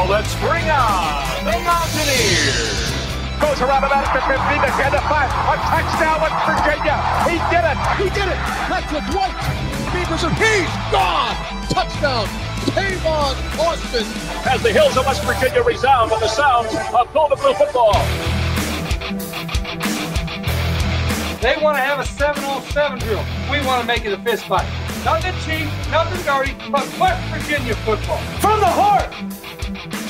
Let's bring on the Mountaineer. Goes around about the 50, the 10 to 5. A touchdown with Virginia. He did it. He did it. That's with White. Beaverson. He's gone. Touchdown. Tavon Austin. As the hills of West Virginia resound with the sounds of Golden Blue football. They want to have a 7-on-7 drill. We want to make it a fist fight. Nothing cheap, nothing dirty, but West Virginia football. From the heart.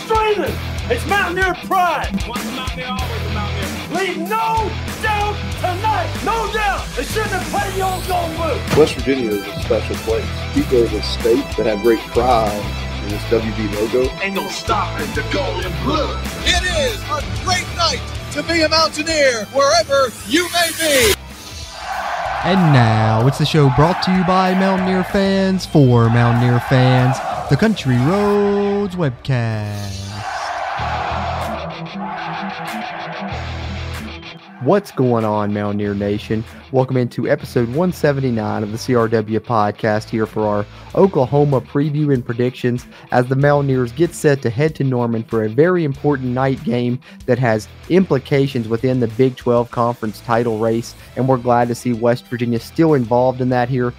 Streaming. It's Mountaineer pride. Once a Mountaineer, always a Mountaineer. Leave no doubt tonight. No doubt. They shouldn't have played you on Golden Blue. West Virginia is a special place. People of the state that have great pride in this WV logo. Ain't no stopping the Golden Blue. It is a great night to be a Mountaineer wherever you may be. And now it's the show brought to you by Mountaineer fans for Mountaineer fans, the Country Roads Webcast. What's going on, Mountaineer Nation? Welcome into episode 179 of the CRW podcast here for our Oklahoma preview and predictions as the Mountaineers get set to head to Norman for a very important night game that has implications within the Big 12 conference title race, and we're glad to see West Virginia still involved in that here,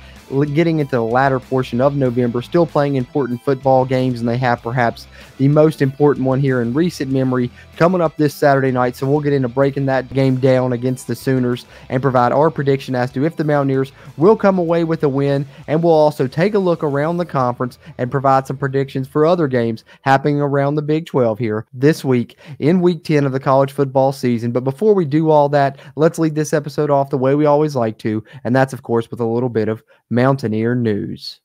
getting into the latter portion of November, still playing important football games, and they have perhaps the most important one here in recent memory coming up this Saturday night. So we'll get into breaking that game down against the Sooners and provide our prediction as to if the Mountaineers will come away with a win, and we'll also take a look around the conference and provide some predictions for other games happening around the Big 12 here this week in Week 10 of the college football season. But before we do all that, let's lead this episode off the way we always like to, and that's, of course, with a little bit of Mountaineer news.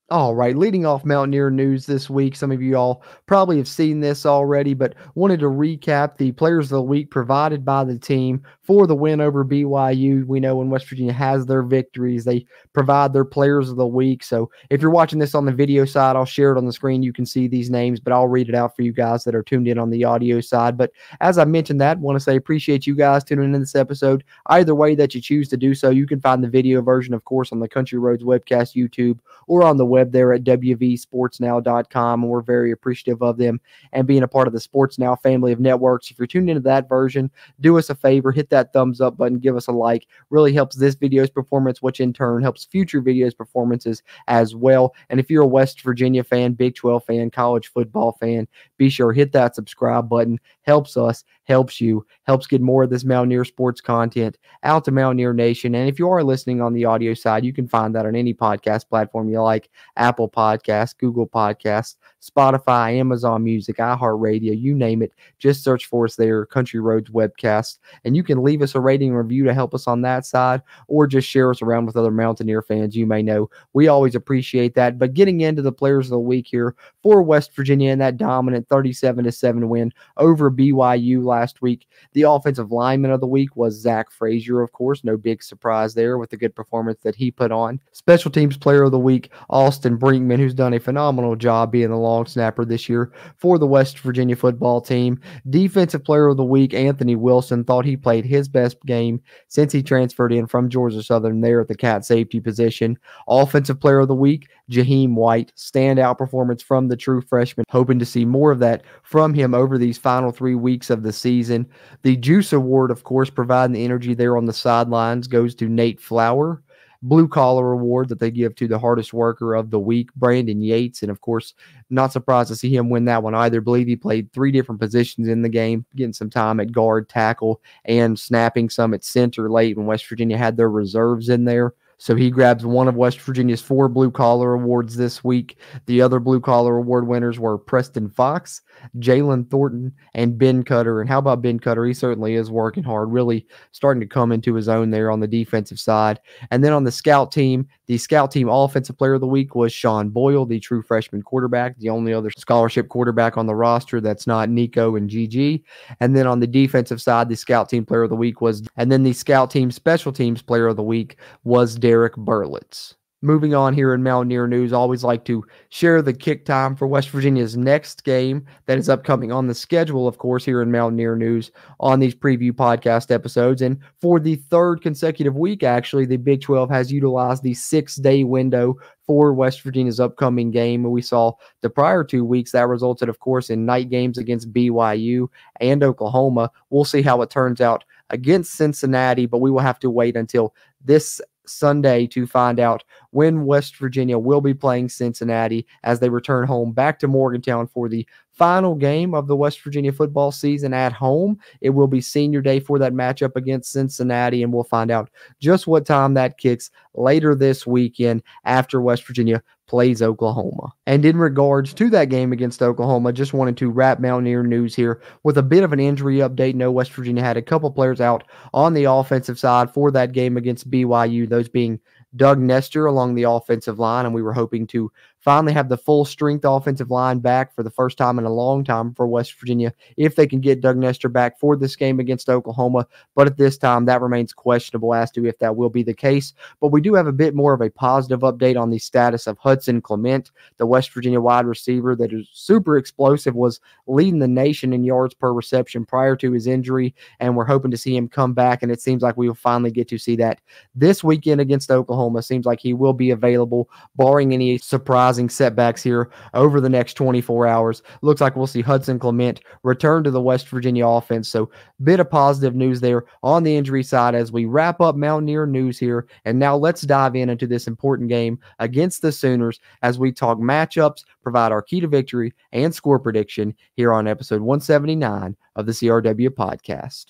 All right, leading off Mountaineer news this week, some of you all probably have seen this already, but wanted to recap the Players of the Week provided by the team for the win over BYU. We know when West Virginia has their victories, they provide their Players of the Week. So if you're watching this on the video side, I'll share it on the screen. You can see these names, but I'll read it out for you guys that are tuned in on the audio side. But as I mentioned that, want to say appreciate you guys tuning in this episode. Either way that you choose to do so, you can find the video version, of course, on the Country Roads Webcast YouTube or on the web there at wvsportsnow.com, and we're very appreciative of them and being a part of the Sports Now family of networks. If you're tuned into that version, do us a favor, hit that thumbs up button, give us a like. Really helps this video's performance, which in turn helps future videos performances as well. And if you're a West Virginia fan, Big 12 fan, college football fan, be sure hit that subscribe button. Helps us, helps you, helps get more of this Mountaineer sports content out to Mountaineer Nation. And if you are listening on the audio side, you can find that on any podcast platform you like: Apple Podcasts, Google Podcasts, Spotify, Amazon Music, iHeartRadio, you name it. Just search for us there, Country Roads Webcast, and you can leave us a rating and review to help us on that side, or just share us around with other Mountaineer fans you may know. We always appreciate that. But getting into the Players of the Week here for West Virginia in that dominant 37-7 win over BYU last week, the offensive lineman of the week was Zach Frazier, of course. No big surprise there with the good performance that he put on. Special teams player of the week, Austin Brinkman, who's done a phenomenal job being the long snapper this year for the West Virginia football team. Defensive player of the week, Anthony Wilson, thought he played his best game since he transferred in from Georgia Southern there at the cat safety position. Offensive player of the week, Jaheim White, standout performance from the true freshman. Hoping to see more of that from him over these final 3 weeks of the season. The Juice Award, of course, providing the energy there on the sidelines, goes to Nate Flower. Blue Collar Award that they give to the hardest worker of the week, Brandon Yates. And, of course, not surprised to see him win that one either. I believe he played 3 different positions in the game, getting some time at guard, tackle, and snapping some at center late when West Virginia had their reserves in there. So he grabs one of West Virginia's 4 blue-collar awards this week. The other blue-collar award winners were Preston Fox, Jalen Thornton, and Ben Cutter. And how about Ben Cutter? He certainly is working hard, really starting to come into his own there on the defensive side. And then on the scout team offensive player of the week was Sean Boyle, the true freshman quarterback, the only other scholarship quarterback on the roster that's not Nico and GG. And then on the defensive side, the scout team player of the week the scout team special teams player of the week was Derek Burlitz. Moving on here in Mountaineer news, always like to share the kick time for West Virginia's next game that is upcoming on the schedule, of course, here in Mountaineer news on these preview podcast episodes. And for the third consecutive week, actually, the Big 12 has utilized the 6-day window for West Virginia's upcoming game. We saw the prior 2 weeks that resulted, of course, in night games against BYU and Oklahoma. We'll see how it turns out against Cincinnati, but we will have to wait until this Sunday to find out when West Virginia will be playing Cincinnati as they return home back to Morgantown for the final game of the West Virginia football season at home. It will be senior day for that matchup against Cincinnati, and we'll find out just what time that kicks later this weekend after West Virginia plays Oklahoma. And in regards to that game against Oklahoma, just wanted to wrap Mountaineer news here with a bit of an injury update. No, West Virginia had a couple players out on the offensive side for that game against BYU, those being Doug Nestor along the offensive line, and we were hoping to finally have the full strength offensive line back for the first time in a long time for West Virginia if they can get Doug Nestor back for this game against Oklahoma. But at this time, that remains questionable as to if that will be the case. But we do have a bit more of a positive update on the status of Hudson Clement, the West Virginia wide receiver that is super explosive, was leading the nation in yards per reception prior to his injury, and we're hoping to see him come back, and it seems like we will finally get to see that this weekend against Oklahoma. Seems like he will be available, barring any surprising setbacks here over the next 24 hours. Looks like we'll see Hudson Clement return to the West Virginia offense. So bit of positive news there on the injury side as we wrap up Mountaineer news here. And now let's dive into this important game against the Sooners as we talk matchups, provide our key to victory, and score prediction here on episode 179 of the CRW podcast.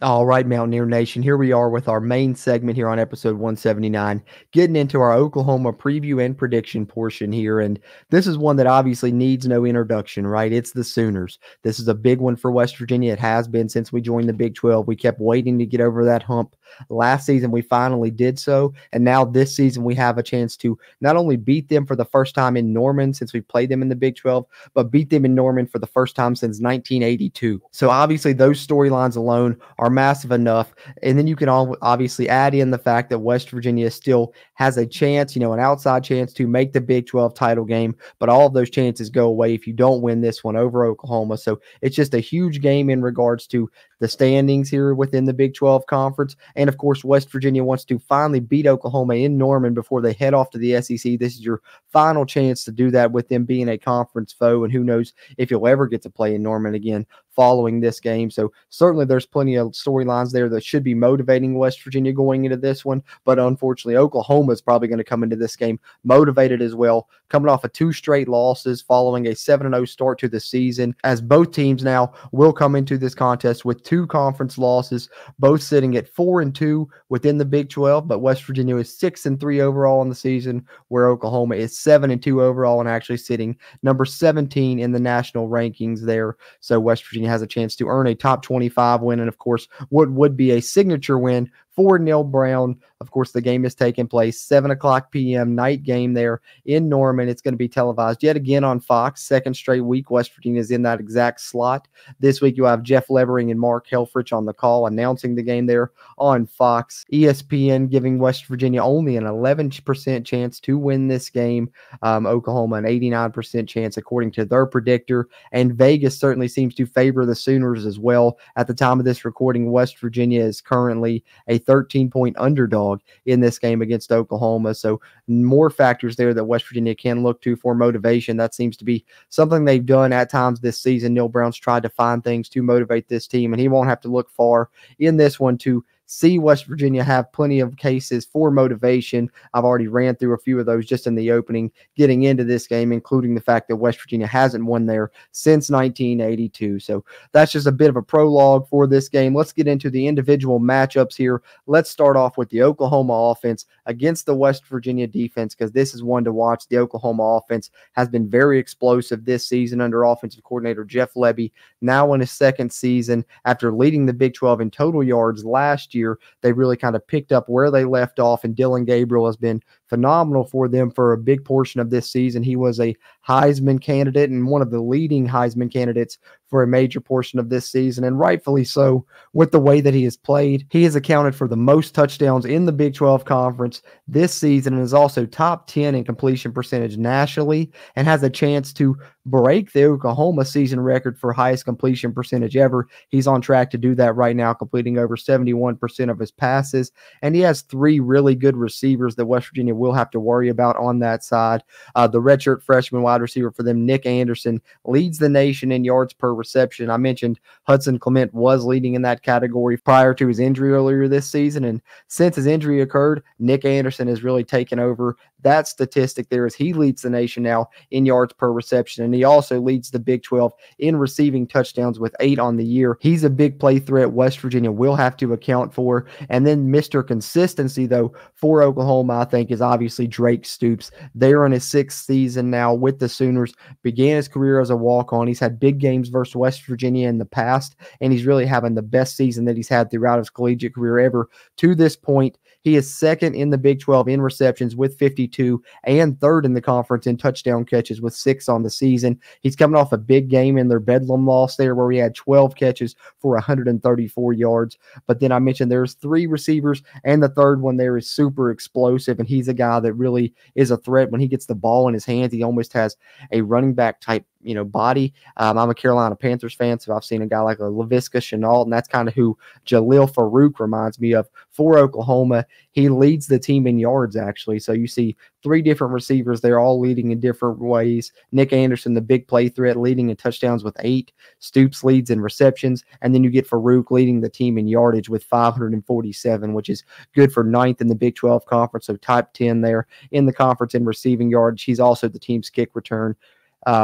All right, Mountaineer Nation, here we are with our main segment here on episode 179, getting into our Oklahoma preview and prediction portion here. And this is one that obviously needs no introduction, right? It's the Sooners. This is a big one for West Virginia. It has been since we joined the Big 12. We kept waiting to get over that hump. Last season, we finally did so. And now this season, we have a chance to not only beat them for the first time in Norman since we played them in the Big 12, but beat them in Norman for the first time since 1982. So obviously, those storylines alone are massive enough. And then you can obviously add in the fact that West Virginia still has a chance, an outside chance to make the Big 12 title game, but all of those chances go away if you don't win this one over Oklahoma. So it's just a huge game in regards to the standings here within the Big 12 conference. And of course, West Virginia wants to finally beat Oklahoma in Norman before they head off to the SEC. This is your final chance to do that with them being a conference foe. And who knows if you'll ever get to play in Norman again following this game. So certainly there's plenty of storylines there that should be motivating West Virginia going into this one. But unfortunately, Oklahoma is probably going to come into this game motivated as well, coming off of 2 straight losses following a 7-0 start to the season, as both teams now will come into this contest with 2 conference losses, both sitting at 4-2 within the Big 12. But West Virginia is 6-3 overall in the season, where Oklahoma is 7-2 overall and actually sitting number 17 in the national rankings there. So West Virginia has a chance to earn a top 25 win, and of course what would be a signature win for Neil Brown. Of course, the game is taking place 7:00 p.m. night game there in Norman. It's going to be televised yet again on Fox. Second straight week, West Virginia is in that exact slot. This week, you have Jeff Levering and Mark Helfrich on the call announcing the game there on Fox. ESPN giving West Virginia only an 11% chance to win this game. Oklahoma an 89% chance according to their predictor. And Vegas certainly seems to favor the Sooners as well. At the time of this recording, West Virginia is currently a 13-point underdog in this game against Oklahoma. So more factors there that West Virginia can look to for motivation. That seems to be something they've done at times this season. Neil Brown's tried to find things to motivate this team, and he won't have to look far in this one to see West Virginia have plenty of cases for motivation. I've already ran through a few of those just in the opening getting into this game, including the fact that West Virginia hasn't won there since 1982. So that's just a bit of a prologue for this game. Let's get into the individual matchups here. Let's start off with the Oklahoma offense against the West Virginia defense, because this is one to watch. The Oklahoma offense has been very explosive this season under offensive coordinator Jeff Lebby, now in his second season. After leading the Big 12 in total yards last year, they really kind of picked up where they left off, and Dillon Gabriel has been phenomenal for them for a big portion of this season. He was a Heisman candidate and one of the leading Heisman candidates for a major portion of this season, and rightfully so with the way that he has played. He has accounted for the most touchdowns in the Big 12 Conference this season and is also top 10 in completion percentage nationally, and has a chance to break the Oklahoma season record for highest completion percentage ever. He's on track to do that right now, completing over 71% of his passes, and he has 3 really good receivers that West Virginia will have to worry about on that side. The redshirt freshman wide receiver for them, Nick Anderson, leads the nation in yards per reception. I mentioned Hudson Clement was leading in that category prior to his injury earlier this season, and since his injury occurred, Nick Anderson has really taken over that statistic there as he leads the nation now in yards per reception, and he also leads the Big 12 in receiving touchdowns with 8 on the year. He's a big play threat West Virginia will have to account for. And then Mr. Consistency, though, for Oklahoma, I think, is obviously Drake Stoops. They're in his 6th season now with the Sooners, began his career as a walk-on. He's had big games versus West Virginia in the past, and he's really having the best season that he's had throughout his collegiate career ever to this point. He is 2nd in the Big 12 in receptions with 52 and 3rd in the conference in touchdown catches with 6 on the season. He's coming off a big game in their Bedlam loss there where he had 12 catches for 134 yards. But then I mentioned there's 3 receivers, and the third one there is super explosive, and he's a guy that really is a threat. When he gets the ball in his hands, he almost has a running back type body. I'm a Carolina Panthers fan, so I've seen a guy like a Laviska Shenault, and that's kind of who Jalil Farouk reminds me of for Oklahoma. He leads the team in yards, actually. So you see 3 different receivers. They're all leading in different ways. Nick Anderson, the big play threat, leading in touchdowns with 8. Stoops leads in receptions. And then you get Farouk leading the team in yardage with 547, which is good for 9th in the Big 12 Conference. So top 10 there in the conference in receiving yardage. He's also the team's kick return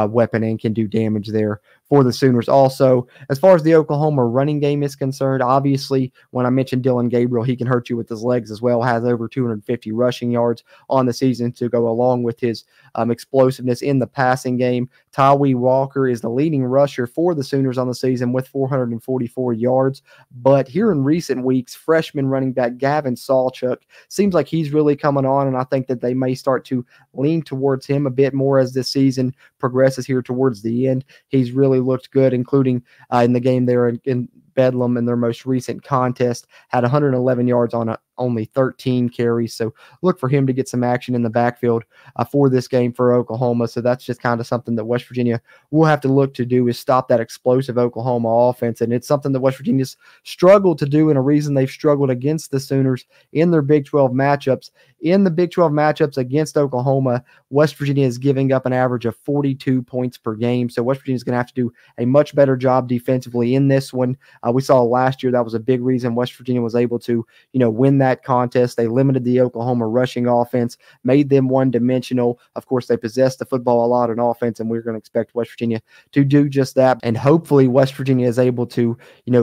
weapon and can do damage there for the Sooners. Also, as far as the Oklahoma running game is concerned, obviously, when I mentioned Dillon Gabriel, he can hurt you with his legs as well, has over 250 rushing yards on the season to go along with his explosiveness in the passing game. Tyree Walker is the leading rusher for the Sooners on the season with 444 yards. But here in recent weeks, freshman running back Gavin Sawchuk seems like he's really coming on, and I think that they may start to lean towards him a bit more as this season progresses here towards the end. He's really looked good, including in the game there in Bedlam in their most recent contest, had 111 yards on only 13 carries. So look for him to get some action in the backfield for this game for Oklahoma. So that's just kind of something that West Virginia will have to look to do, is stop that explosive Oklahoma offense. And it's something that West Virginia's struggled to do, and a reason they've struggled against the Sooners in their Big 12 matchups. In the Big 12 matchups against Oklahoma, West Virginia is giving up an average of 42 points per game. So West Virginia is going to have to do a much better job defensively in this one. We saw last year that was a big reason West Virginia was able to, win that contest. They limited the Oklahoma rushing offense, made them one-dimensional. Of course, they possessed the football a lot in offense, and we're going to expect West Virginia to do just that. And hopefully West Virginia is able to,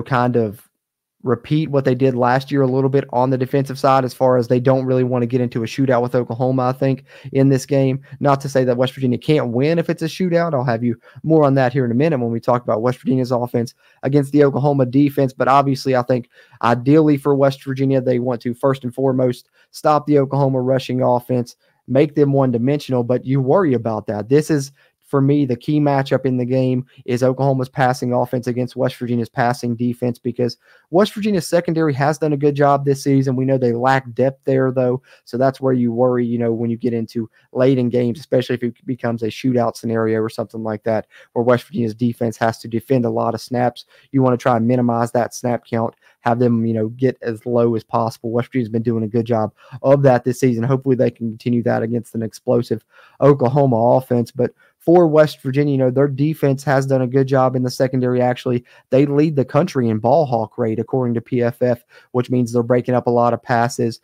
kind of repeat what they did last year a little bit on the defensive side, as far as they don't really want to get into a shootout with Oklahoma, I think, in this game. Not to say that West Virginia can't win if it's a shootout. I'll have you more on that here in a minute when we talk about West Virginia's offense against the Oklahoma defense. But obviously, I think ideally for West Virginia, they want to first and foremost stop the Oklahoma rushing offense, make them one-dimensional, but you worry about that. This is, for me, the key matchup in the game is Oklahoma's passing offense against West Virginia's passing defense, because West Virginia's secondary has done a good job this season. We know they lack depth there, though, so that's where you worry, when you get into late in games, especially if it becomes a shootout scenario or something like that, where West Virginia's defense has to defend a lot of snaps. You want to try and minimize that snap count, have them, get as low as possible. West Virginia's been doing a good job of that this season. Hopefully they can continue that against an explosive Oklahoma offense. But for West Virginia, their defense has done a good job in the secondary. Actually, they lead the country in ball hawk rate, according to PFF, which means they're breaking up a lot of passes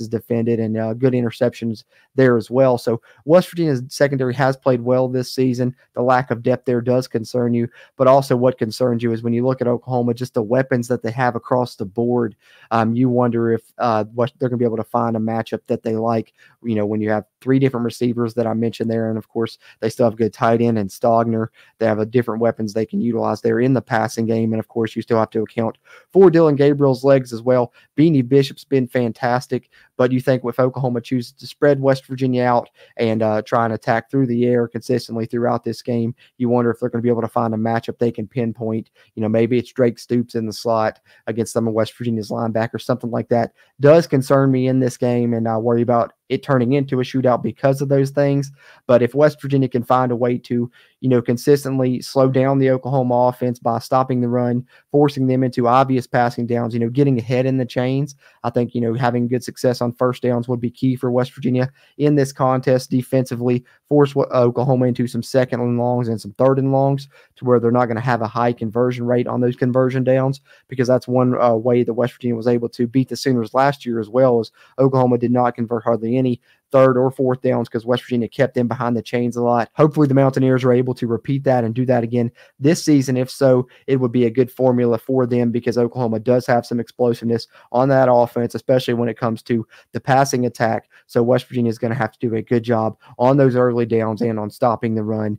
defended, and good interceptions there as well. So West Virginia's secondary has played well this season. The lack of depth there does concern you, but also what concerns you is when you look at Oklahoma, just the weapons that they have across the board. You wonder if they're going to be able to find a matchup that they like. When you have 3 different receivers that I mentioned there, and of course they still have good tight end and Stogner. They have different weapons they can utilize there in the passing game, and of course you still have to account for Dylan Gabriel's legs as well. Beanie Bishop's been fantastic, but you think if Oklahoma chooses to spread West Virginia out and try and attack through the air consistently throughout this game, you wonder if they're going to be able to find a matchup they can pinpoint. Maybe it's Drake Stoops in the slot against some of West Virginia's linebackers, something like that does concern me in this game, and I worry about it turning into a shootout because of those things. But if West Virginia can find a way to, consistently slow down the Oklahoma offense by stopping the run, forcing them into obvious passing downs, getting ahead in the chains, I think, having good success on first downs would be key for West Virginia in this contest defensively, force Oklahoma into some second and longs and some third and longs to where they're not going to have a high conversion rate on those conversion downs, because that's one way that West Virginia was able to beat the Sooners last year as well, as Oklahoma did not convert hardly any third or fourth downs because West Virginia kept them behind the chains a lot. Hopefully the Mountaineers are able to repeat that and do that again this season. If so, it would be a good formula for them, because Oklahoma does have some explosiveness on that offense, especially when it comes to the passing attack. So West Virginia is going to have to do a good job on those early downs and on stopping the run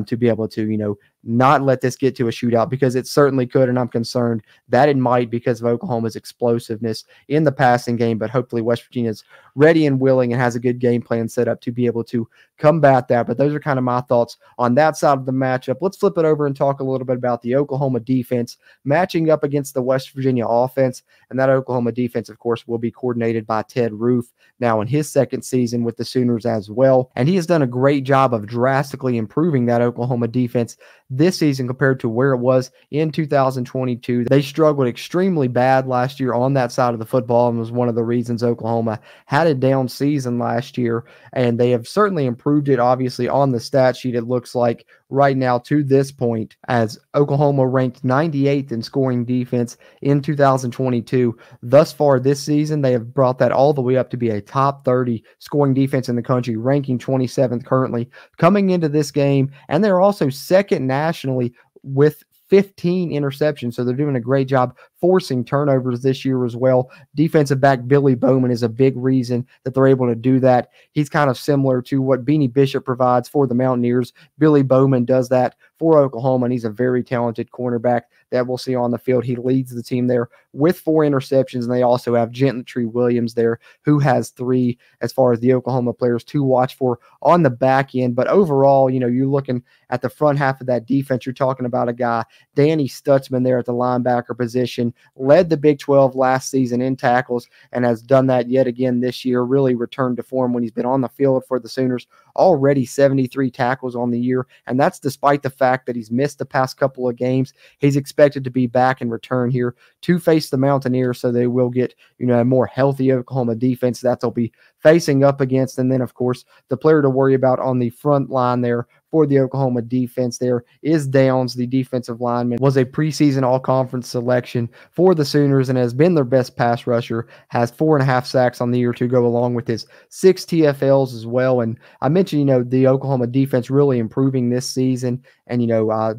to be able to, not let this get to a shootout, because it certainly could, and I'm concerned that it might because of Oklahoma's explosiveness in the passing game. But hopefully West Virginia's ready and willing and has a good game plan set up to be able to combat that. But those are kind of my thoughts on that side of the matchup. Let's flip it over and talk a little bit about the Oklahoma defense matching up against the West Virginia offense. And that Oklahoma defense, of course, will be coordinated by Ted Roof now in his second season with the Sooners as well. And he has done a great job of drastically improving that Oklahoma defense this season compared to where it was in 2022. They struggled extremely bad last year on that side of the football, and was one of the reasons Oklahoma had a down season last year. And they have certainly improved it, obviously, on the stat sheet. It looks like right now to this point, as Oklahoma ranked 98th in scoring defense in 2022. Thus far this season, they have brought that all the way up to be a top 30 scoring defense in the country, ranking 27th currently coming into this game. And they're also second nationally with 15 interceptions. So they're doing a great job forcing turnovers this year as well. Defensive back Billy Bowman is a big reason that they're able to do that. He's kind of similar to what Beanie Bishop provides for the Mountaineers. Billy Bowman does that for Oklahoma, and he's a very talented cornerback that we'll see on the field. He leads the team there with 4 interceptions, and they also have Gentry Williams there, who has 3 as far as the Oklahoma players to watch for on the back end. But overall, you're looking at the front half of that defense. You're talking about a guy, Danny Stutzman, there at the linebacker position, led the Big 12 last season in tackles and has done that yet again this year, really returned to form when he's been on the field for the Sooners. Already 73 tackles on the year, and that's despite the fact that he's missed the past couple of games. He's expected to be back and return here to face the Mountaineers, so they will get a more healthy Oklahoma defense that they'll be facing up against. And then, of course, the player to worry about on the front line there for the Oklahoma defense there is Downs, the defensive lineman, was a preseason all-conference selection for the Sooners and has been their best pass rusher, has 4.5 sacks on the year to go along with his 6 TFLs as well. And I mentioned, the Oklahoma defense really improving this season, and,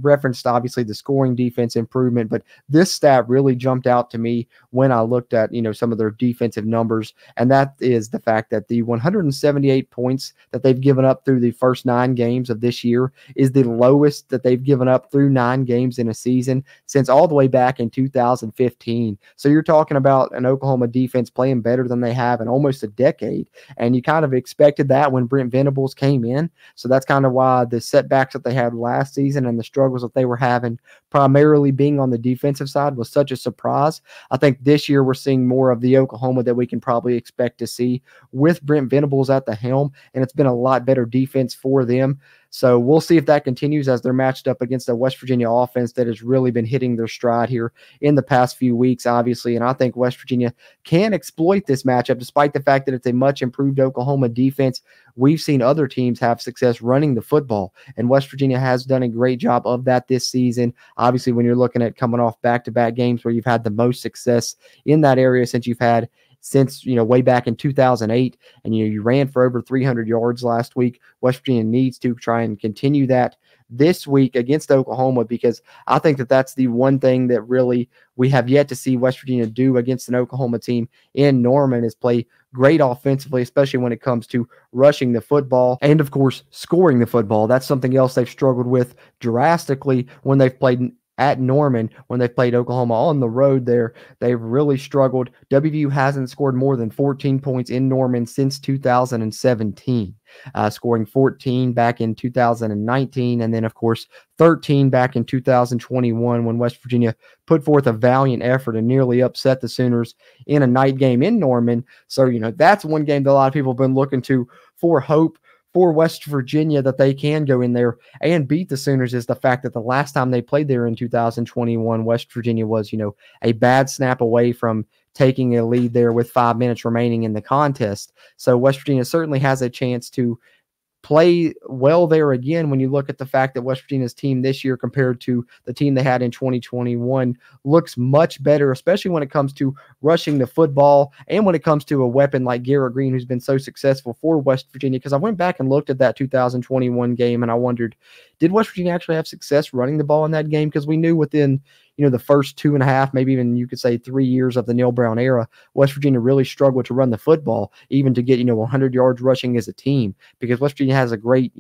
referenced obviously the scoring defense improvement, but this stat really jumped out to me when I looked at, some of their defensive numbers, and that is the fact that the 178 points that they've given up through the first 9 games of this year is the lowest that they've given up through 9 games in a season since all the way back in 2015. So you're talking about an Oklahoma defense playing better than they have in almost a decade, and you kind of expected that when Brent Venables came in. So that's kind of why the setbacks that they had last season and the struggles that they were having, primarily being on the defensive side, was such a surprise. I think this year we're seeing more of the Oklahoma that we can probably expect to see with Brent Venables at the helm, and it's been a lot better defense for them. So we'll see if that continues as they're matched up against a West Virginia offense that has really been hitting their stride here in the past few weeks, obviously. And I think West Virginia can exploit this matchup, despite the fact that it's a much improved Oklahoma defense. We've seen other teams have success running the football, and West Virginia has done a great job of that this season. Obviously, when you're looking at coming off back-to-back games where you've had the most success in that area since way back in 2008, and you ran for over 300 yards last week. West Virginia needs to try and continue that this week against Oklahoma, because I think that that's the one thing that really we have yet to see West Virginia do against an Oklahoma team in Norman, is play great offensively, especially when it comes to rushing the football and, of course, scoring the football. That's something else they've struggled with drastically when they've played at Norman. When they've played Oklahoma on the road there, they've really struggled. WVU hasn't scored more than 14 points in Norman since 2017, scoring 14 back in 2019, and then, of course, 13 back in 2021 when West Virginia put forth a valiant effort and nearly upset the Sooners in a night game in Norman. So, that's one game that a lot of people have been looking to for hope for West Virginia that they can go in there and beat the Sooners, is the fact that the last time they played there in 2021, West Virginia was, a bad snap away from taking a lead there with 5 minutes remaining in the contest. So West Virginia certainly has a chance to play well there again when you look at the fact that West Virginia's team this year compared to the team they had in 2021 looks much better, especially when it comes to rushing the football and when it comes to a weapon like Garrett Green, who's been so successful for West Virginia. Because I went back and looked at that 2021 game and I wondered, did West Virginia actually have success running the ball in that game? Because we knew within the first 2.5, maybe even you could say 3 years of the Neil Brown era, West Virginia really struggled to run the football, even to get, 100 yards rushing as a team, because West Virginia has a great,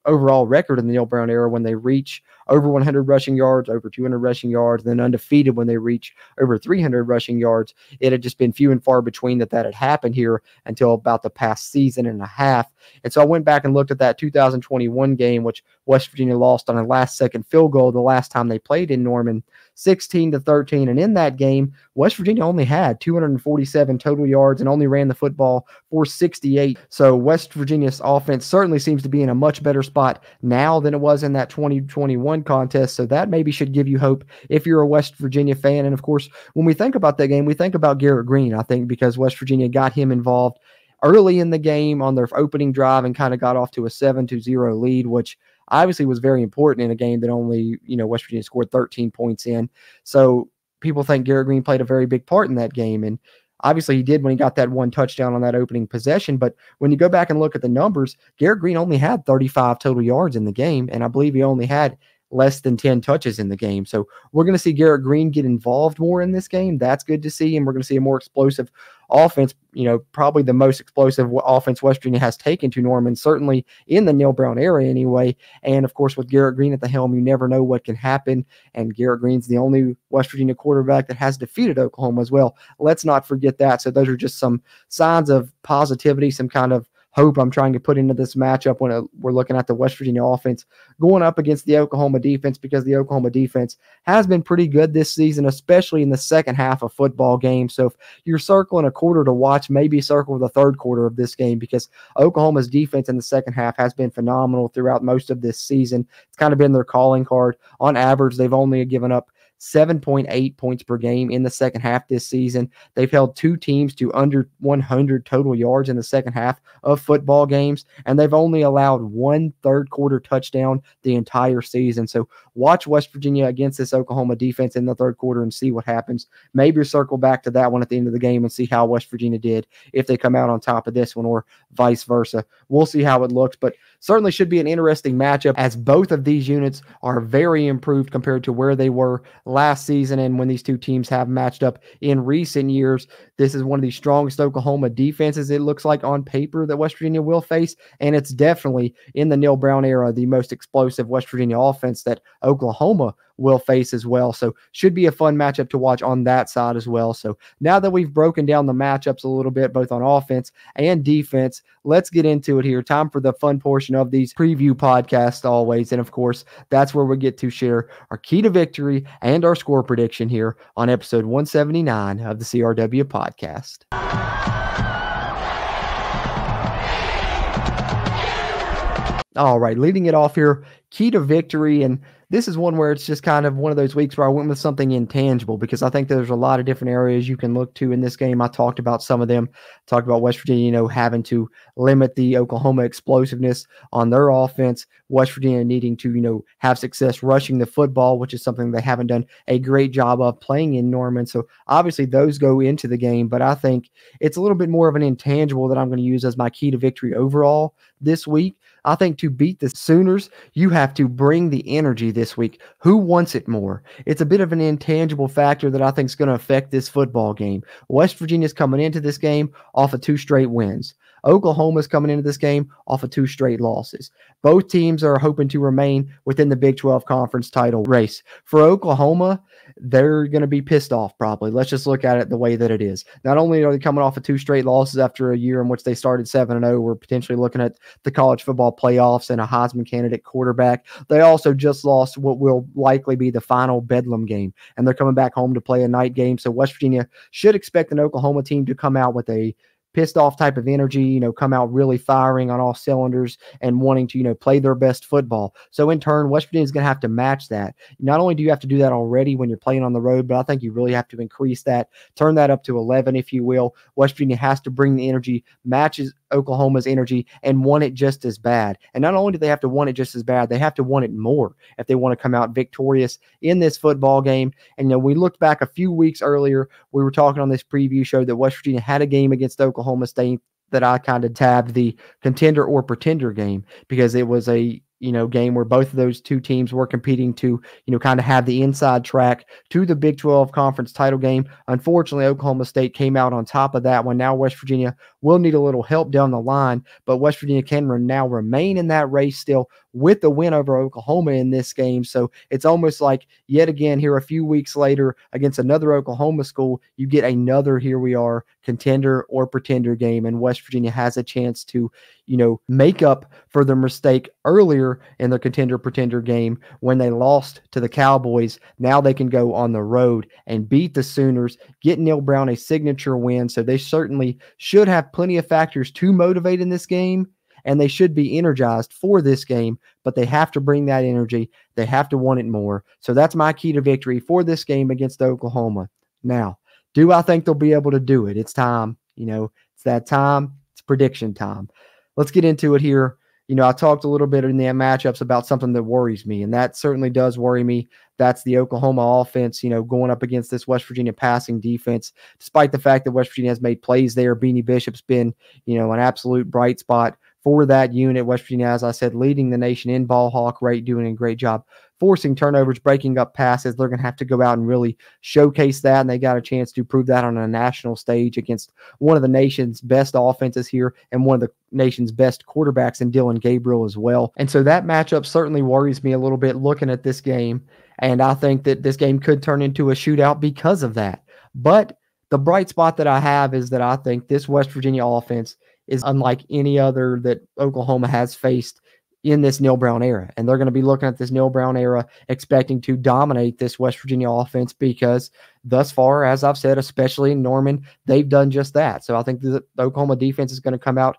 overall record in the Neil Brown era when they reach over 100 rushing yards, over 200 rushing yards, and then undefeated when they reach over 300 rushing yards. It had just been few and far between that had happened here until about the past season and a half. And so I went back and looked at that 2021 game, which West Virginia lost on a last-second field goal the last time they played in Norman, 16-13. And in that game, West Virginia only had 247 total yards and only ran the football for 68. So West Virginia's offense certainly seems to be in a much better spot now than it was in that 2021 contest. So that maybe should give you hope if you're a West Virginia fan. And of course, when we think about that game, we think about Garrett Green, I think, because West Virginia got him involved early in the game on their opening drive and kind of got off to a 7-0 lead, which obviously was very important in a game that only, West Virginia scored 13 points in. So people think Garrett Green played a very big part in that game. And obviously he did when he got that one touchdown on that opening possession. But when you go back and look at the numbers, Garrett Green only had 35 total yards in the game. And I believe he only had less than 10 touches in the game. So we're going to see Garrett Green get involved more in this game. That's good to see. And we're going to see a more explosive offense, probably the most explosive offense West Virginia has taken to Norman, certainly in the Neil Brown era anyway. And of course, with Garrett Green at the helm, you never know what can happen. And Garrett Green's the only West Virginia quarterback that has defeated Oklahoma as well. Let's not forget that. So those are just some signs of positivity, some kind of hope I'm trying to put into this matchup when we're looking at the West Virginia offense going up against the Oklahoma defense, because the Oklahoma defense has been pretty good this season, especially in the second half of football games. So if you're circling a quarter to watch, maybe circle the third quarter of this game, because Oklahoma's defense in the second half has been phenomenal throughout most of this season. It's kind of been their calling card. On average, they've only given up 7.8 points per game in the second half this season. They've held two teams to under 100 total yards in the second half of football games, and they've only allowed one third quarter touchdown the entire season. So watch West Virginia against this Oklahoma defense in the third quarter and see what happens. Maybe circle back to that one at the end of the game and see how West Virginia did, if they come out on top of this one or vice versa. We'll see how it looks, but certainly should be an interesting matchup, as both of these units are very improved compared to where they were last season and when these two teams have matched up in recent years. This is one of the strongest Oklahoma defenses, it looks like, on paper that West Virginia will face, and it's definitely in the Neil Brown era the most explosive West Virginia offense that Oklahoma will face as well. So should be a fun matchup to watch on that side as well. So now that we've broken down the matchups a little bit, both on offense and defense, let's get into it here. Time for the fun portion of these preview podcasts always. And of course, that's where we get to share our key to victory and our score prediction here on episode 179 of the CRW podcast. All right, leading it off here, key to victory. And this is one where it's just kind of one of those weeks where I went with something intangible because I think there's a lot of different areas you can look to in this game. I talked about some of them, talked about West Virginia, having to limit the Oklahoma explosiveness on their offense, West Virginia needing to, have success rushing the football, which is something they haven't done a great job of playing in Norman. So obviously those go into the game, but I think it's a little bit more of an intangible that I'm going to use as my key to victory overall this week. I think to beat the Sooners, you have to bring the energy this week. Who wants it more? It's a bit of an intangible factor that I think is going to affect this football game. West Virginia's coming into this game off of 2 straight wins. Oklahoma's coming into this game off of 2 straight losses. Both teams are hoping to remain within the Big 12 conference title race. For Oklahoma, they're going to be pissed off probably. Let's just look at it the way that it is. Not only are they coming off of 2 straight losses after a year in which they started 7-0, we're potentially looking at the college football playoffs and a Heisman candidate quarterback. They also just lost what will likely be the final Bedlam game, and they're coming back home to play a night game. So West Virginia should expect an Oklahoma team to come out with a pissed off type of energy, come out really firing on all cylinders and wanting to, play their best football. So in turn, West Virginia is going to have to match that. Not only do you have to do that already when you're playing on the road, but I think you really have to increase that, turn that up to 11, if you will. West Virginia has to bring the energy, matches Oklahoma's energy, and want it just as bad. And not only do they have to want it just as bad, they have to want it more if they want to come out victorious in this football game. And, we looked back a few weeks earlier, we were talking on this preview show that West Virginia had a game against Oklahoma State that I kind of tabbed the contender or pretender game because it was a game where both of those 2 teams were competing to, kind of have the inside track to the Big 12 conference title game. Unfortunately, Oklahoma State came out on top of that one. Now West Virginia will need a little help down the line, but West Virginia can now remain in that race still with the win over Oklahoma in this game. So it's almost like yet again here a few weeks later against another Oklahoma school, you get another, here we are, contender or pretender game, and West Virginia has a chance to, make up for their mistake earlier in the contender-pretender game when they lost to the Cowboys. Now they can go on the road and beat the Sooners, get Neil Brown a signature win. So they certainly should have plenty of factors to motivate in this game, and they should be energized for this game, but they have to bring that energy. They have to want it more. So that's my key to victory for this game against Oklahoma. Now, do I think they'll be able to do it? It's time. It's that time. It's prediction time. Let's get into it here. I talked a little bit in the matchups about something that worries me, and that certainly does worry me. That's the Oklahoma offense, going up against this West Virginia passing defense. Despite the fact that West Virginia has made plays there, Beanie Bishop's been, an absolute bright spot for that unit. West Virginia, as I said, leading the nation in ball hawk rate, doing a great job forcing turnovers, breaking up passes. They're going to have to go out and really showcase that, and they got a chance to prove that on a national stage against one of the nation's best offenses here and one of the nation's best quarterbacks in Dylan Gabriel as well. And so that matchup certainly worries me a little bit looking at this game, and I think that this game could turn into a shootout because of that. But the bright spot that I have is that I think this West Virginia offense is unlike any other that Oklahoma has faced in this Neil Brown era. And they're going to be looking at this Neil Brown era expecting to dominate this West Virginia offense because thus far, as I've said, especially in Norman, they've done just that. So I think the Oklahoma defense is going to come out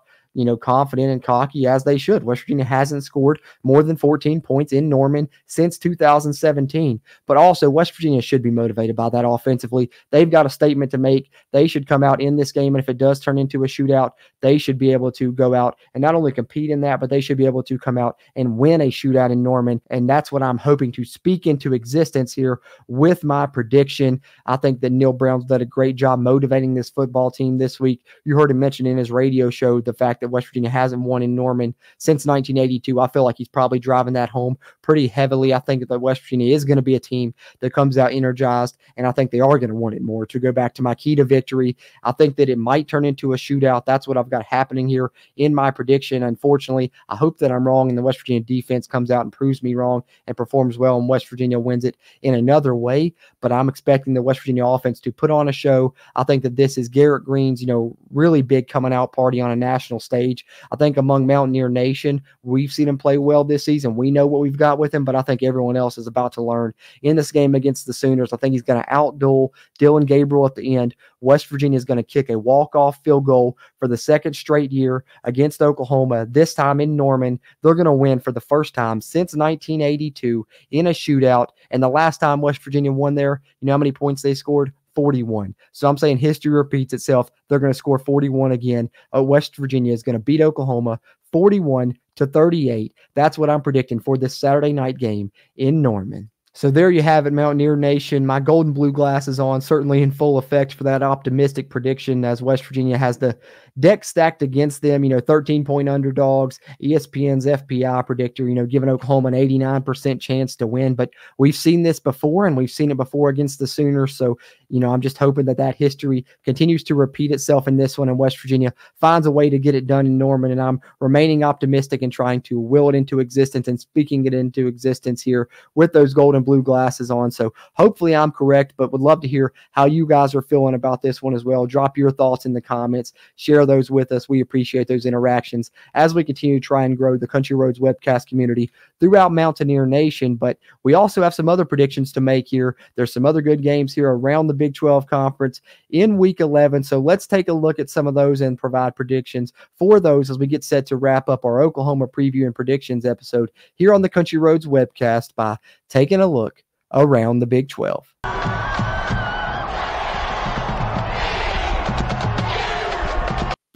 confident and cocky as they should. West Virginia hasn't scored more than 14 points in Norman since 2017. But also, West Virginia should be motivated by that offensively. They've got a statement to make. They should come out in this game, and if it does turn into a shootout, they should be able to go out and not only compete in that, but they should be able to come out and win a shootout in Norman. And that's what I'm hoping to speak into existence here with my prediction. I think that Neil Brown's done a great job motivating this football team this week. You heard him mention in his radio show the fact that West Virginia hasn't won in Norman since 1982. I feel like he's probably driving that home pretty heavily. I think that West Virginia is going to be a team that comes out energized, and I think they are going to want it more. To go back to my key to victory, I think that it might turn into a shootout. That's what I've got happening here in my prediction. Unfortunately, I hope that I'm wrong and the West Virginia defense comes out and proves me wrong and performs well, and West Virginia wins it in another way. But I'm expecting the West Virginia offense to put on a show. I think that this is Garrett Green's, really big coming out party on a national stage. I think among Mountaineer Nation, we've seen him play well this season. We know what we've got with him, but I think everyone else is about to learn in this game against the Sooners. I think he's going to outduel Dylan Gabriel at the end. West Virginia is going to kick a walk-off field goal for the second straight year against Oklahoma, this time in Norman. They're going to win for the first time since 1982 in a shootout. And the last time West Virginia won there, you know how many points they scored? 41. So I'm saying history repeats itself. They're going to score 41 again. West Virginia is going to beat Oklahoma 41-38. That's what I'm predicting for this Saturday night game in Norman. So there you have it, Mountaineer Nation. My golden blue glasses on, certainly in full effect for that optimistic prediction, as West Virginia has the deck stacked against them, 13-point underdogs. ESPN's FPI predictor, giving Oklahoma an 89% chance to win. But we've seen this before, and we've seen it before against the Sooners. So, I'm just hoping that history continues to repeat itself in this one, and West Virginia finds a way to get it done in Norman. And I'm remaining optimistic and trying to will it into existence and speaking it into existence here with those golden blue glasses on. So hopefully I'm correct, but would love to hear how you guys are feeling about this one as well. Drop your thoughts in the comments. Share those with us. We appreciate those interactions as we continue to try and grow the Country Roads Webcast community throughout Mountaineer Nation. But we also have some other predictions to make here. There's some other good games here around the Big 12 Conference in Week 11. So let's take a look at some of those and provide predictions for those as we get set to wrap up our Oklahoma preview and predictions episode here on the Country Roads Webcast by taking a look around the Big 12.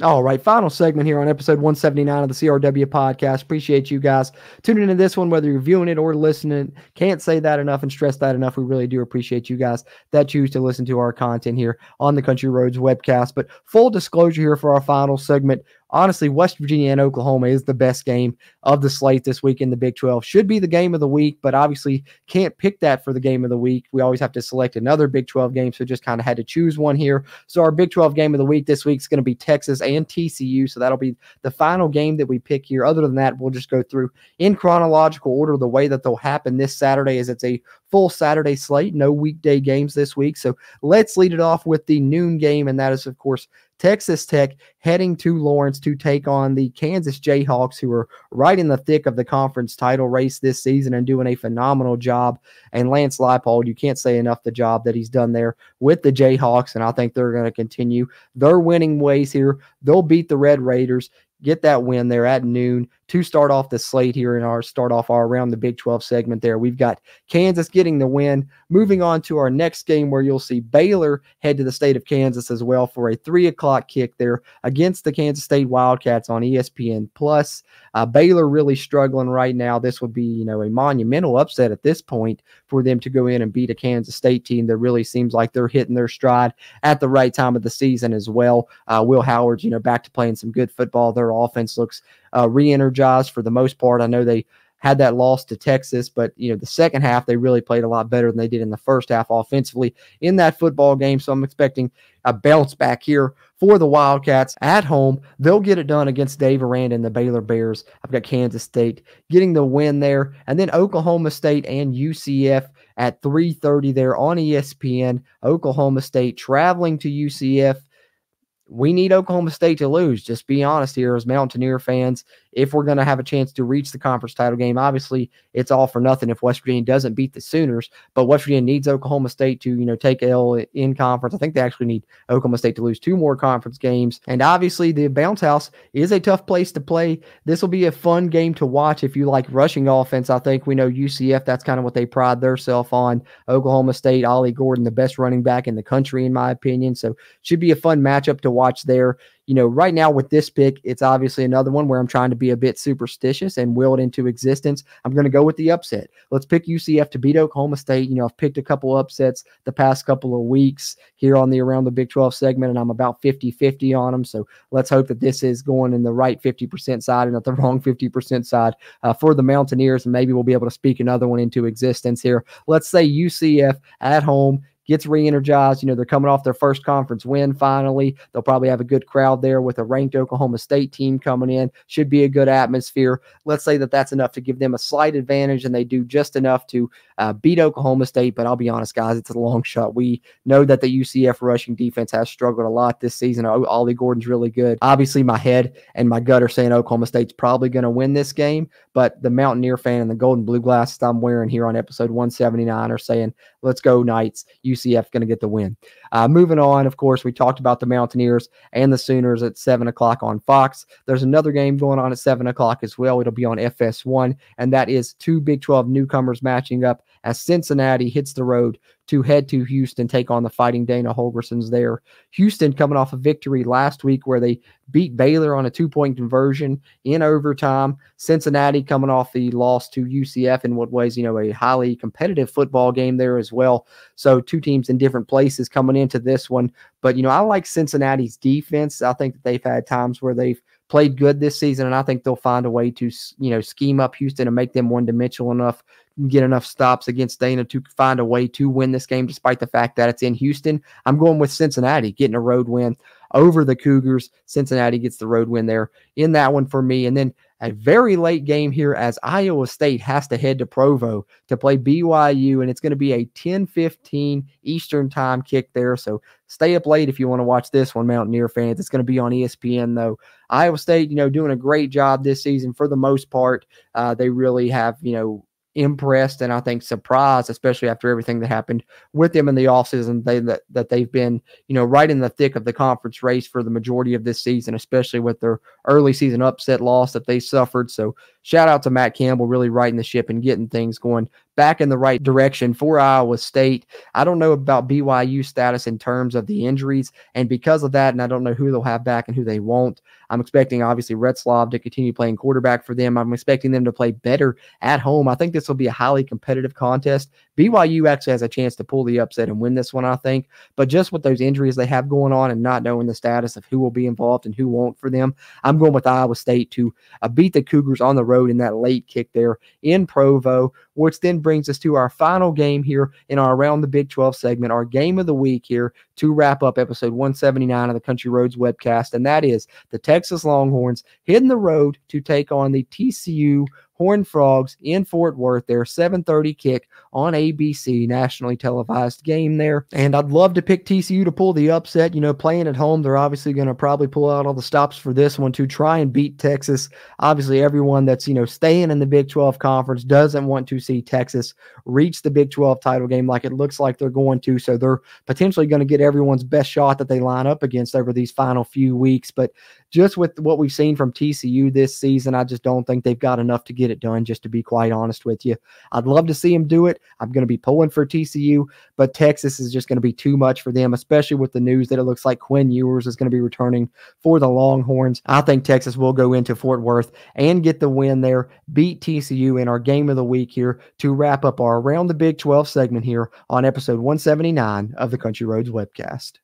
All right, final segment here on episode 179 of the CRW podcast. Appreciate you guys tuning into this one, whether you're viewing it or listening. Can't say that enough and stress that enough. We really do appreciate you guys that choose to listen to our content here on the Country Roads Webcast. But full disclosure here for our final segment, honestly, West Virginia and Oklahoma is the best game of the slate this week in the Big 12. Should be the game of the week, but obviously can't pick that for the game of the week. We always have to select another Big 12 game, so just kind of had to choose one here. So our Big 12 game of the week this week is going to be Texas and TCU, so that'll be the final game that we pick here. Other than that, we'll just go through in chronological order the way that they'll happen this Saturday, as it's a full Saturday slate, no weekday games this week. So let's lead it off with the noon game, and that is, of course, Texas Tech heading to Lawrence to take on the Kansas Jayhawks, who are right in the thick of the conference title race this season and doing a phenomenal job. And Lance Leipold, you can't say enough the job that he's done there with the Jayhawks, and I think they're going to continue their winning ways here. They'll beat the Red Raiders, get that win there at noon to start off the slate here in our around the Big 12 segment there. We've got Kansas getting the win. Moving on to our next game, where you'll see Baylor head to the state of Kansas as well for a 3:00 kick there against the Kansas State Wildcats on ESPN+. Baylor really struggling right now. This would be, a monumental upset at this point for them to go in and beat a Kansas State team that really seems like they're hitting their stride at the right time of the season as well. Will Howard's, back to playing some good football. Their offense looks re-energized for the most part. I know they had that loss to Texas, but the second half they really played a lot better than they did in the first half offensively in that football game. So I'm expecting a bounce back here for the Wildcats at home. They'll get it done against Dave Aranda and the Baylor Bears. I've got Kansas State getting the win there, and then Oklahoma State and UCF at 3:30 there on ESPN. Oklahoma State traveling to UCF. We need Oklahoma State to lose. Just be honest here as Mountaineer fans. If we're going to have a chance to reach the conference title game, obviously it's all for nothing if West Virginia doesn't beat the Sooners. But West Virginia needs Oklahoma State to, take L in conference. I think they actually need Oklahoma State to lose 2 more conference games. And obviously the bounce house is a tough place to play. This will be a fun game to watch if you like rushing offense. I think we know UCF, that's kind of what they pride themselves on. Oklahoma State, Ollie Gordon, the best running back in the country, in my opinion. So should be a fun matchup to watch there. Right now with this pick, it's obviously another one where I'm trying to be a bit superstitious and will it into existence. I'm going to go with the upset. Let's pick UCF to beat Oklahoma State. I've picked a couple upsets the past couple of weeks here on the Around the Big 12 segment, and I'm about 50-50 on them. So let's hope that this is going in the right 50% side and not the wrong 50% side for the Mountaineers, and maybe we'll be able to speak another one into existence here. Let's say UCF at home gets re-energized. They're coming off their first conference win finally. They'll probably have a good crowd there with a ranked Oklahoma State team coming in. Should be a good atmosphere. Let's say that that's enough to give them a slight advantage, and they do just enough to beat Oklahoma State. But I'll be honest, guys, it's a long shot. We know that the UCF rushing defense has struggled a lot this season. Ollie Gordon's really good. Obviously, my head and my gut are saying Oklahoma State's probably going to win this game, but the Mountaineer fan and the golden blue glasses I'm wearing here on episode 179 are saying, let's go Knights. UCF going to get the win. Moving on, of course, we talked about the Mountaineers and the Sooners at 7 o'clock on Fox. There's another game going on at 7 o'clock as well. It'll be on FS1, and that is two Big 12 newcomers matching up as Cincinnati hits the road to head to Houston, take on the Fighting Dana Holgersons there. Houston coming off a victory last week where they beat Baylor on a 2-point conversion in overtime. Cincinnati coming off the loss to UCF in what was, a highly competitive football game there as well. So two teams in different places coming into this one. But, I like Cincinnati's defense. I think that they've had times where they've played good this season, and I think they'll find a way to, scheme up Houston and make them one-dimensional enough, get enough stops against Dana to find a way to win this game despite the fact that it's in Houston. I'm going with Cincinnati getting a road win over the Cougars. Cincinnati gets the road win there in that one for me. And then a very late game here as Iowa State has to head to Provo to play BYU, and it's going to be a 10:15 Eastern time kick there. So stay up late if you want to watch this one, Mountaineer fans. It's going to be on ESPN, though. Iowa State, doing a great job this season for the most part. They really have, impressed and I think surprised, especially after everything that happened with them in the offseason. That they've been, right in the thick of the conference race for the majority of this season, especially with their early season upset loss that they suffered. So shout out to Matt Campbell, really righting the ship and getting things going back in the right direction for Iowa State. I don't know about BYU status in terms of the injuries, and because of that, and I don't know who they'll have back and who they won't, I'm expecting, obviously, Retzlaff to continue playing quarterback for them. I'm expecting them to play better at home. I think this will be a highly competitive contest. BYU actually has a chance to pull the upset and win this one, I think, but just with those injuries they have going on and not knowing the status of who will be involved and who won't for them, I'm going with Iowa State to beat the Cougars on the road in that late kick there in Provo, which then brings us to our final game here in our Around the Big 12 segment, our game of the week here to wrap up episode 179 of the Country Roads Webcast, and that is the Texas Longhorns hitting the road to take on the TCU Horned Frogs in Fort Worth. Their 7:30 kick on ABC, nationally televised game there. And I'd love to pick TCU to pull the upset. Playing at home, they're obviously going to probably pull out all the stops for this one to try and beat Texas. Obviously, everyone that's, staying in the Big 12 conference doesn't want to see Texas reach the Big 12 title game like it looks like they're going to. So they're potentially going to get everyone's best shot that they line up against over these final few weeks. But just with what we've seen from TCU this season, I just don't think they've got enough to get it done, just to be quite honest with you. I'd love to see them do it. I'm going to be pulling for TCU, but Texas is just going to be too much for them, especially with the news that it looks like Quinn Ewers is going to be returning for the Longhorns. I think Texas will go into Fort Worth and get the win there, beat TCU in our game of the week here to wrap up our Around the Big 12 segment here on episode 179 of the Country Roads Webcast.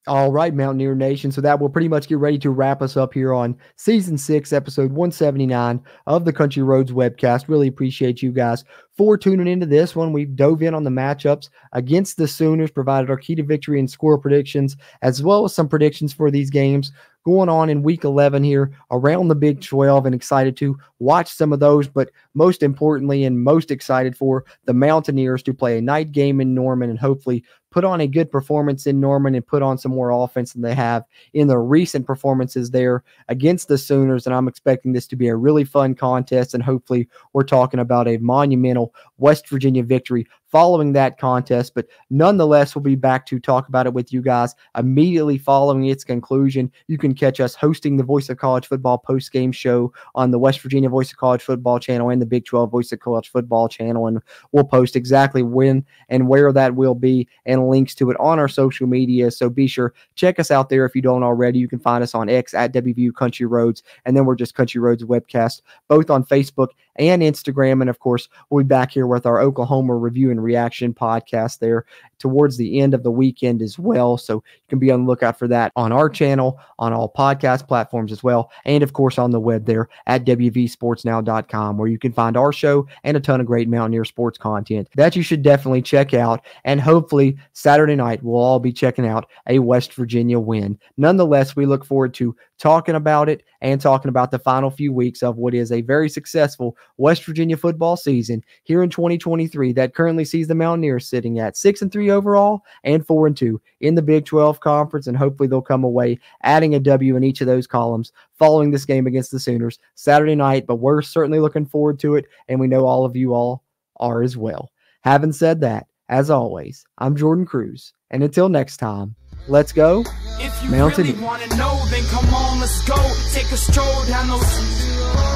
All right, Mountaineer Nation. So that will pretty much get ready to wrap us up here on Season 6, Episode 179 of the Country Roads Webcast. Really appreciate you guys for tuning into this one. We've dove in on the matchups against the Sooners, provided our key to victory and score predictions, as well as some predictions for these games going on in Week 11 here around the Big 12, and excited to watch some of those. But most importantly and most excited for the Mountaineers to play a night game in Norman and hopefully put on a good performance in Norman and put on some more offense than they have in their recent performances there against the Sooners. And I'm expecting this to be a really fun contest, and hopefully we're talking about a monumental West Virginia victory following that contest. But nonetheless, we'll be back to talk about it with you guys immediately following its conclusion. You can catch us hosting the Voice of College Football post-game show on the West Virginia Voice of College Football channel and the Big 12 Voice of College Football channel, and we'll post exactly when and where that will be and links to it on our social media. So be sure, check us out there if you don't already. You can find us on X at WVU Country Roads, and then we're just Country Roads Webcast, both on Facebook and Instagram. And of course, we'll be back here with our Oklahoma review and reaction podcast there towards the end of the weekend as well. So you can be on the lookout for that on our channel, on all podcast platforms as well. And of course, on the web there at wvsportsnow.com, where you can find our show and a ton of great Mountaineer sports content that you should definitely check out. And hopefully Saturday night, we'll all be checking out a West Virginia win. Nonetheless, we look forward to talking about it and talking about the final few weeks of what is a very successful West Virginia football season here in 2023 that currently sees the Mountaineers sitting at 6-3 overall and 4-2 in the Big 12 conference. And hopefully they'll come away adding a W in each of those columns following this game against the Sooners Saturday night. But we're certainly looking forward to it, and we know all of you all are as well. Having said that, as always, I'm Jordan Cruz, and until next time, let's go If you Mountaineer. really want to know, then come on, let's go. Take a stroll down those